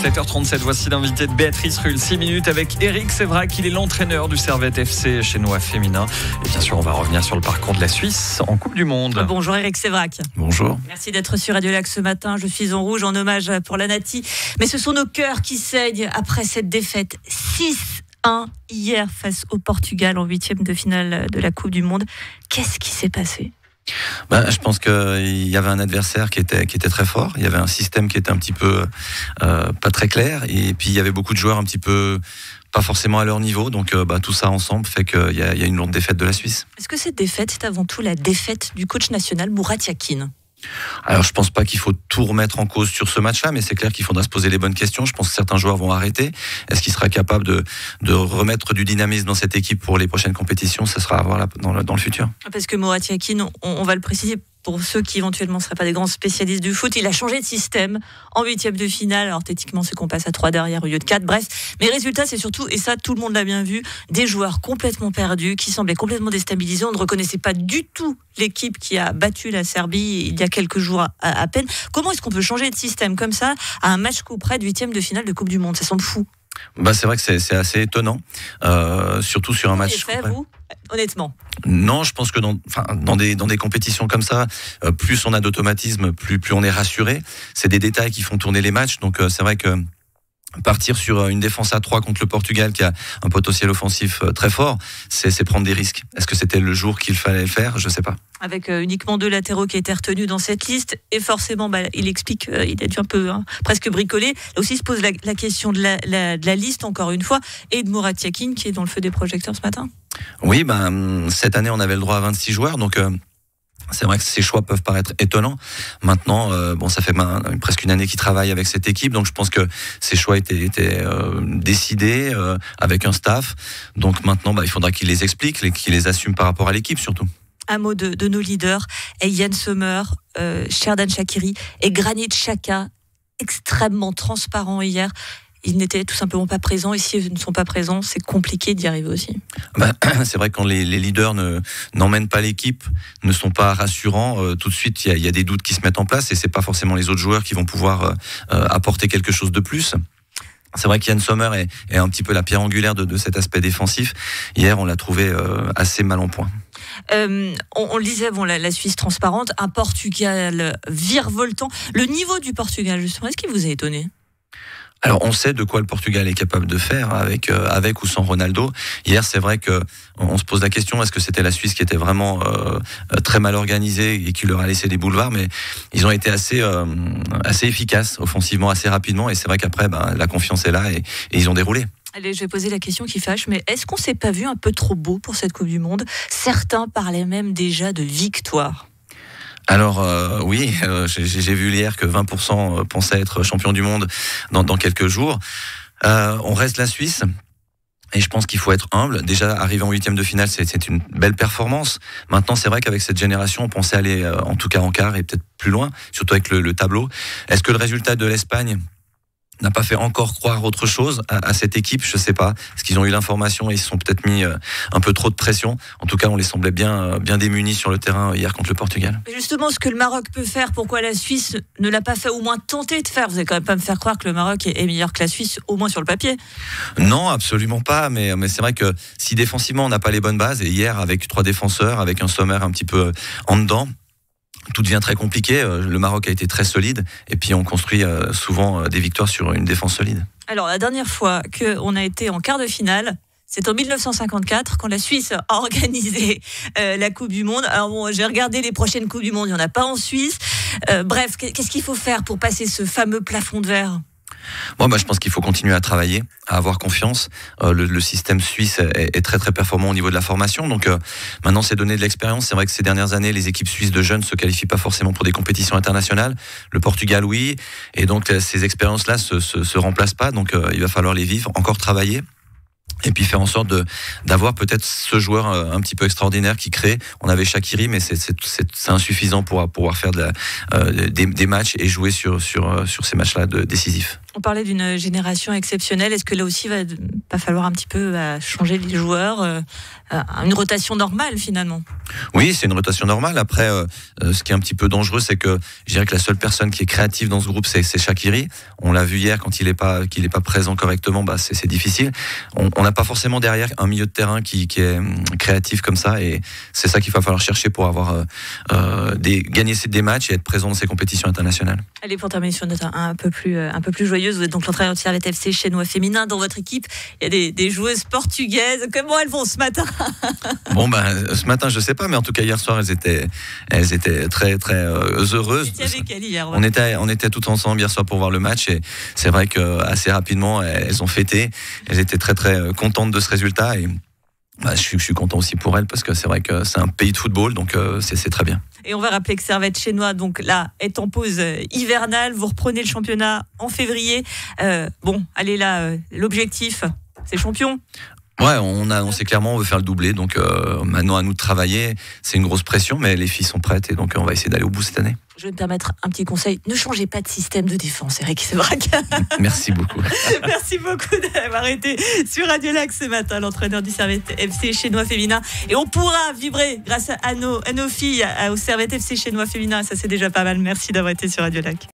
7h37, voici l'invité de Béatrice Rulle. 6 minutes avec Eric Sévrac, il est l'entraîneur du Servette FC chinois féminin. Et bien sûr, on va revenir sur le parcours de la Suisse en Coupe du Monde. Bonjour Eric Sévrac. Bonjour. Merci d'être sur Radio Lac ce matin. Je suis en rouge en hommage pour la Nati. Mais ce sont nos cœurs qui saignent après cette défaite 6-1 hier face au Portugal en 8e de finale de la Coupe du Monde. Qu'est-ce qui s'est passé ? Je pense qu'il y avait un adversaire qui était très fort. Il y avait un système qui était un petit peu pas très clair. Et puis il y avait beaucoup de joueurs un petit peu pas forcément à leur niveau. Donc tout ça ensemble fait qu'il y a une lourde défaite de la Suisse. Est-ce que cette défaite, c'est avant tout la défaite du coach national Murat Yakin ? Alors je pense pas qu'il faut tout remettre en cause sur ce match-là, mais c'est clair qu'il faudra se poser les bonnes questions. Je pense que certains joueurs vont arrêter. Est-ce qu'il sera capable de remettre du dynamisme dans cette équipe pour les prochaines compétitions ? Ça sera à voir dans le futur. Parce que Murat Yakin, on va le préciser pour ceux qui éventuellement ne seraient pas des grands spécialistes du foot, il a changé de système en 8e de finale. Alors techniquement, c'est qu'on passe à 3 derrière au lieu de 4. Bref, mais résultat, c'est surtout, et ça tout le monde l'a bien vu, des joueurs complètement perdus, qui semblaient complètement déstabilisés. On ne reconnaissait pas du tout l'équipe qui a battu la Serbie il y a quelques jours à peine. Comment est-ce qu'on peut changer de système comme ça à un match coup près de 8e de finale de Coupe du Monde ? Ça semble fou. C'est vrai que c'est assez étonnant, surtout sur un match. Vous, honnêtement ? Non, je pense que dans des compétitions comme ça, plus on a d'automatisme, plus on est rassuré. C'est des détails qui font tourner les matchs. Donc c'est vrai que partir sur une défense à 3 contre le Portugal qui a un potentiel offensif très fort, c'est prendre des risques. Est-ce que c'était le jour qu'il fallait le faire ? Je ne sais pas. Avec uniquement 2 latéraux qui étaient retenus dans cette liste, et forcément, il explique, il a dû un peu presque bricoler. Là aussi se pose la question de la liste, encore une fois, et de Murat Yakin qui est dans le feu des projecteurs ce matin. Oui, cette année on avait le droit à 26 joueurs, donc c'est vrai que ces choix peuvent paraître étonnants. Maintenant, ça fait presque une année qu'il travaille avec cette équipe, donc je pense que ces choix étaient décidés avec un staff. Donc maintenant, il faudra qu'il les explique, qu'il les assume par rapport à l'équipe surtout. Un mot de nos leaders, Yann Sommer, Xherdan Shaqiri et Granit Xhaka, extrêmement transparents hier. Ils n'étaient tout simplement pas présents, et s'ils ne sont pas présents, c'est compliqué d'y arriver aussi. C'est vrai que quand les leaders n'emmènent pas l'équipe, ne sont pas rassurants, tout de suite il y a des doutes qui se mettent en place, et c'est pas forcément les autres joueurs qui vont pouvoir apporter quelque chose de plus. C'est vrai qu'Yann Sommer est un petit peu la pierre angulaire de cet aspect défensif. Hier, on l'a trouvé assez mal en point. On le disait, la Suisse transparente, un Portugal virevoltant. Le niveau du Portugal, justement, est-ce qu'il vous a étonné ? Alors, on sait de quoi le Portugal est capable de faire avec ou sans Ronaldo. Hier, c'est vrai que on se pose la question, est-ce que c'était la Suisse qui était vraiment très mal organisée et qui leur a laissé des boulevards ? Mais ils ont été assez efficaces offensivement, assez rapidement. Et c'est vrai qu'après, la confiance est là et ils ont déroulé. Allez, je vais poser la question qui fâche, mais est-ce qu'on s'est pas vu un peu trop beau pour cette Coupe du Monde ? Certains parlaient même déjà de victoire. Alors oui, j'ai vu hier que 20% pensaient être champion du monde dans quelques jours. On reste la Suisse. Et je pense qu'il faut être humble. Déjà, arriver en 8e de finale, c'est une belle performance. Maintenant, c'est vrai qu'avec cette génération, on pensait aller en tout cas en quart et peut-être plus loin, surtout avec le tableau. Est-ce que le résultat de l'Espagne n'a pas fait encore croire autre chose à cette équipe ? Je sais pas. Est-ce qu'ils ont eu l'information et ils se sont peut-être mis un peu trop de pression ? En tout cas, on les semblait bien démunis sur le terrain hier contre le Portugal. Justement, ce que le Maroc peut faire, pourquoi la Suisse ne l'a pas fait, ou moins tenté de faire ? Vous n'allez quand même pas me faire croire que le Maroc est meilleur que la Suisse, au moins sur le papier. Non, absolument pas. Mais c'est vrai que si défensivement on n'a pas les bonnes bases, et hier avec 3 défenseurs, avec un Sommer un petit peu en dedans, tout devient très compliqué. Le Maroc a été très solide, et puis on construit souvent des victoires sur une défense solide. Alors la dernière fois qu'on a été en quart de finale, c'est en 1954, quand la Suisse a organisé la Coupe du Monde. Alors j'ai regardé les prochaines Coupes du Monde, il n'y en a pas en Suisse. Bref, qu'est-ce qu'il faut faire pour passer ce fameux plafond de verre ? Je pense qu'il faut continuer à travailler, à avoir confiance. Le système suisse est très très performant au niveau de la formation. Donc maintenant, c'est donner de l'expérience. C'est vrai que ces dernières années, les équipes suisses de jeunes se qualifient pas forcément pour des compétitions internationales. Le Portugal, oui. Et donc ces expériences-là se remplacent pas. Donc il va falloir les vivre, encore travailler. Et puis faire en sorte d'avoir peut-être ce joueur un petit peu extraordinaire qui crée. On avait Shaqiri, mais c'est insuffisant pour pouvoir faire des matchs et jouer sur ces matchs-là décisifs. On parlait d'une génération exceptionnelle. Est-ce que là aussi, il va falloir un petit peu changer les joueurs, une rotation normale finalement? Oui, c'est une rotation normale. Après, ce qui est un petit peu dangereux, c'est que je dirais que la seule personne qui est créative dans ce groupe, c'est Shaqiri. On l'a vu hier, quand il est pas présent correctement, c'est difficile. On n'a pas forcément derrière un milieu de terrain qui est créatif comme ça, et c'est ça qu'il va falloir chercher pour avoir gagner des matchs et être présent dans ces compétitions internationales. Allez, pour terminer sur une note un peu plus joyeuse, vous êtes donc l'entraîneur du Servette FC Chesnois féminin. Dans votre équipe, il y a des joueuses portugaises. Comment elles vont ce matin? Bon, ce matin, je sais pas, mais en tout cas hier soir, elles étaient très très heureuses. Vous étiez avec elle hier, ouais. On était tous ensemble hier soir pour voir le match, et c'est vrai que assez rapidement elles ont fêté. Elles étaient très très contentes de ce résultat, et je suis content aussi pour elles, parce que c'est vrai que c'est un pays de football, donc c'est très bien. Et on va rappeler que Servette Chesnois, donc là, est en pause hivernale. Vous reprenez le championnat en février. Allez là, l'objectif, c'est champion. Ouais, on sait clairement, on veut faire le doublé, donc maintenant à nous de travailler. C'est une grosse pression, mais les filles sont prêtes, et donc on va essayer d'aller au bout cette année. Je vais me permettre un petit conseil, ne changez pas de système de défense, Eric Sévrac. Merci beaucoup. Merci beaucoup d'avoir été sur Radio Lac ce matin, l'entraîneur du Servette FC Chesnois féminin. Et on pourra vibrer grâce à nos filles au Servette FC Chesnois féminin, ça c'est déjà pas mal. Merci d'avoir été sur Radio Lac.